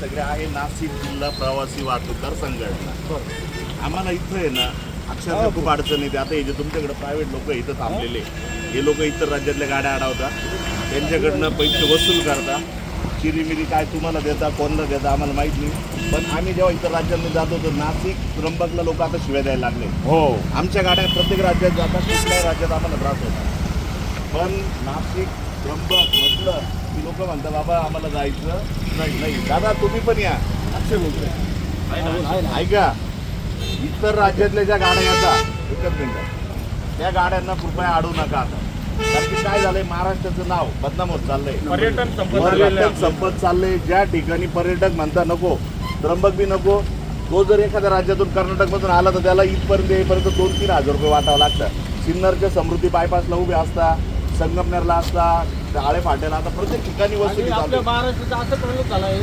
सगळे आहे नाशिक जिल्हा प्रवासी वाहतूकदार संघटना. आम्हाला इथं आहे ना अक्षरशः खूप अडचण येते. आता हे जे तुमच्याकडे प्रायव्हेट लोक इथं थांबलेले, हे लोक इतर राज्यातल्या गाड्या अडवतात, त्यांच्याकडनं पैसे वसूल करतात, चिरीमिरी काय तुम्हाला देता कोणाला देता आम्हाला माहीत नाही. पण आम्ही जेव्हा इतर राज्यांमध्ये जातो तर नाशिक त्र्यंबकला लोक आता शिव्या द्यायला लागले. हो, आमच्या गाड्या प्रत्येक राज्यात जातात, कुठल्याही राज्यात आम्हाला त्रास होता. पण नाशिक त्र्यंबक म्हटलं की लोक म्हणतात बाबा आम्हाला जायचं नाही. दादा तुम्ही पण या. ऐका, इतर राज्यातल्या ज्या गाड्या येतात एकच मिनिट, त्या गाड्यांना कृपया अडू नका आता. कारण की काय झालंय, महाराष्ट्राचं नाव बदनाम होत चाललंय, पर्यटन संपत चाललंय. ज्या ठिकाणी पर्यटक म्हणता नको, त्र्यंबक बी नको, तो जर एखाद्या राज्यातून कर्नाटकमधून आला तर त्याला इथपर्यंत येईपर्यंत 2-3 हजार रुपये वाटावं लागतं. सिन्नरच्या समृद्धी बायपासला उभे असता, संगमनेरला असता, आळे फाट्याला, आता प्रत्येक ठिकाणी वसुली चालू आहे. महाराष्ट्राचं असं कळलं झालंय,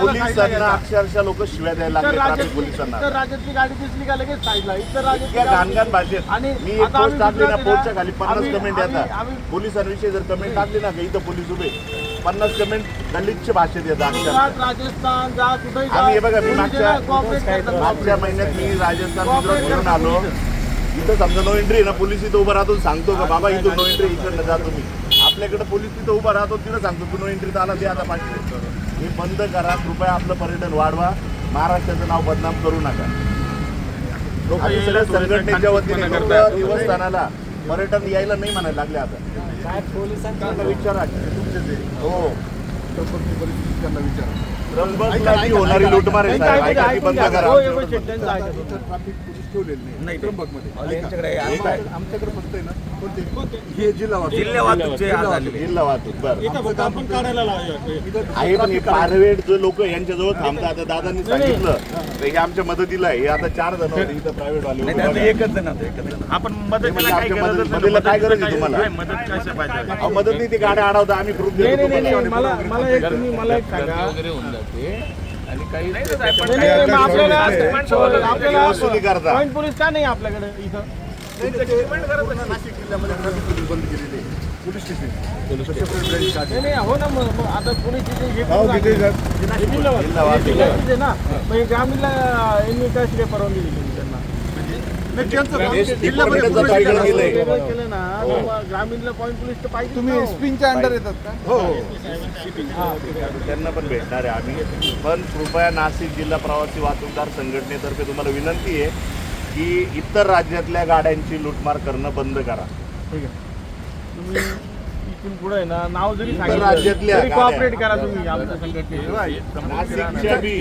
पोलिसांना अक्षरशः लोक शिव्या द्यायला लागले. ट्रॅफिक पोलिसांना इतर राज्यातली गाडी दिसली का लगेच साईडला, इतर इतक्या घाणघाण भाषेत. आणि मी एक आता पोस्ट टाकली ना, आम्ही पोस्टच्या खाली 50 आम्ही- कमेंट येतात. आम्ही- पोलिसांविषयी जर कमेंट टाकली ना, की इथं पोलीस उभे, 50 कमेंट दलितच्या भाषेत येतात. गुजरात, राजस्थान जा कुठेही जा, आम्ही हे बघा, मी cooperate करतात. मागच्या महिन्यात मी राजस्थान गुजरात फिरून आलो. इथं समजा नो एंट्री ना, पोलीस इथं उभं राहतो, सांगतो का बाबा इथून नो एंट्री, इकडनं जा तुम्ही. आपल्याकडे पोलीस तिथं उभा राहतो, तिथं सांगतो तू नो एंट्रीत आला ते आता 500. हे बंद करा कृपया, आपलं पर्यटन वाढवा, महाराष्ट्राचं नाव बदनाम करू नका. आम्ही सगळ्या संघटनेच्या वतीने देवस्थानाला पर्यटन यायला नाही म्हणायला लागले. आता पोलिसांना विचारा हो, त्र्यंबकला जी होणारी लूटमार आहे साहेब, ऐका ती बंद करा. आमच्याकडे फक्त आहे ना हे जिल्हा वाहतूक बरं आहे. पण हे प्रायव्हेट जो लोक यांच्याजवळ थांबतात, आता दादांनी सांगितलं तर हे आमच्या मदतीला आहे. हे आता 4 जण होते इथं प्रायव्हेट वाले. आपण मदतीला काय गरज आहे तुम्हाला? अहो, मदत नाही, ती गाड्या अडवता, आम्ही प्रूफ देतो तुम्हाला. मला एक सांगा, आपल्याला वसुली करता. पॉईंट पोलीस का नाही आपल्याकडे इथं? नाशिक जिल्ह्यामध्ये बंद केलेली पोलीस स्टेशन. नाही हो ना, मग आता पोलीस स्टेशन जिल्हा ना, मग ग्रामीणला यांनी काय परवानगी दिली त्यांना? केलं ना, ग्रामीणला पॉईंट पोलीस तर पाहिजे. तुम्ही एसपीच्या अंडर येतात का? हो, त्यांना पण भेटणार आहे आम्ही. पण कृपया नाशिक जिल्हा प्रवासी वाहतूकदार संघटनेतर्फे तुम्हाला विनंती आहे की इतर राज्यातल्या गाड्यांची लूटमार करणं बंद करा. ठीक आहे, तुम्ही इथून पुढे ना नाव जरी राज्यातल्या सांगितलं कॉपरेट करा तुम्ही आमच्या संघटनेशी. नाशिकच्या बी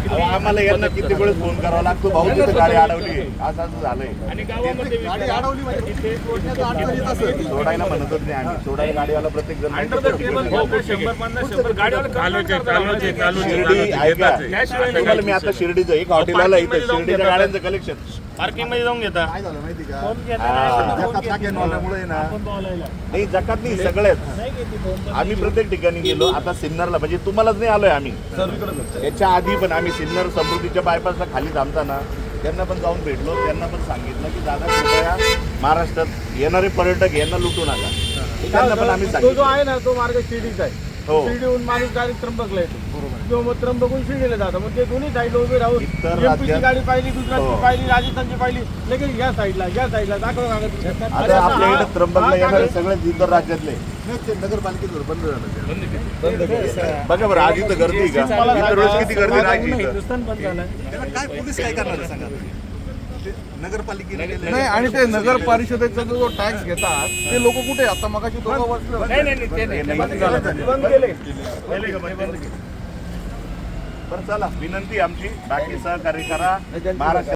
अहो, आम्हाला यांना किती वेळेस फोन करावा लागतो, भाऊ तिथं गाडी अडवली, असं झालंय. सोडायला म्हणतच नाही आम्ही, सोडायला गाडीवाला प्रत्येक जण तुम्हाला मी आता शिर्डीचं एक हॉटेलला इथं शिर्डीच्या गाड्यांचं कलेक्शन पार्किंग मध्ये जाऊन घेता. काय झालं माहिती का? नाही, जकात नाही, सगळ्यात आम्ही प्रत्येक ठिकाणी गेलो. आता सिन्नरला म्हणजे तुम्हालाच नाही आलोय आम्ही, याच्या आधी पण आम्ही सिन्नर समृद्धीच्या बायपासला खाली थांबताना त्यांना पण जाऊन भेटलो. त्यांना पण सांगितलं की दादा कृपया महाराष्ट्रात येणारे पर्यटक यांना लुटू नका. त्यांना पण आम्ही तो जो सांगितलं. आहे ना, तो मार्ग शिर्डीचा आहे. हो. शिर्डीहून माणूस डायरेक्ट त्र्यंबकला येतो, किंवा मग त्र्यंबकहून शिर्डीला जातं. मग ते दोन्ही साईडला उभे राहून इतर एमपीची राज्यात- गाडी पाहिली, गुजरातची हो. पाहिली, राजस्थानची पाहिली, लगेच या साईडला दाखव आता आपल्या इकडे त्र्यंबकला येणारे सगळे इतर राज्यातले नगरपालिकेवर बंद झालं. बघा बरं, आधी तर गर्दी आहे का? इतर वेळेस किती गर्दी राहायची इथं? हिंदुस्थान बंद झालं. त्याला काय पोलीस काय करणार आहे सांगा? नगरपालिकेने नाही, आणि ते नगर परिषदेचा जो टॅक्स घेतात ते लोक कुठे आता मगाशी दोघं वाजलं. बंद केले. बरं चला, विनंती आमची बाकी सहकार्य करा. महाराष्ट्र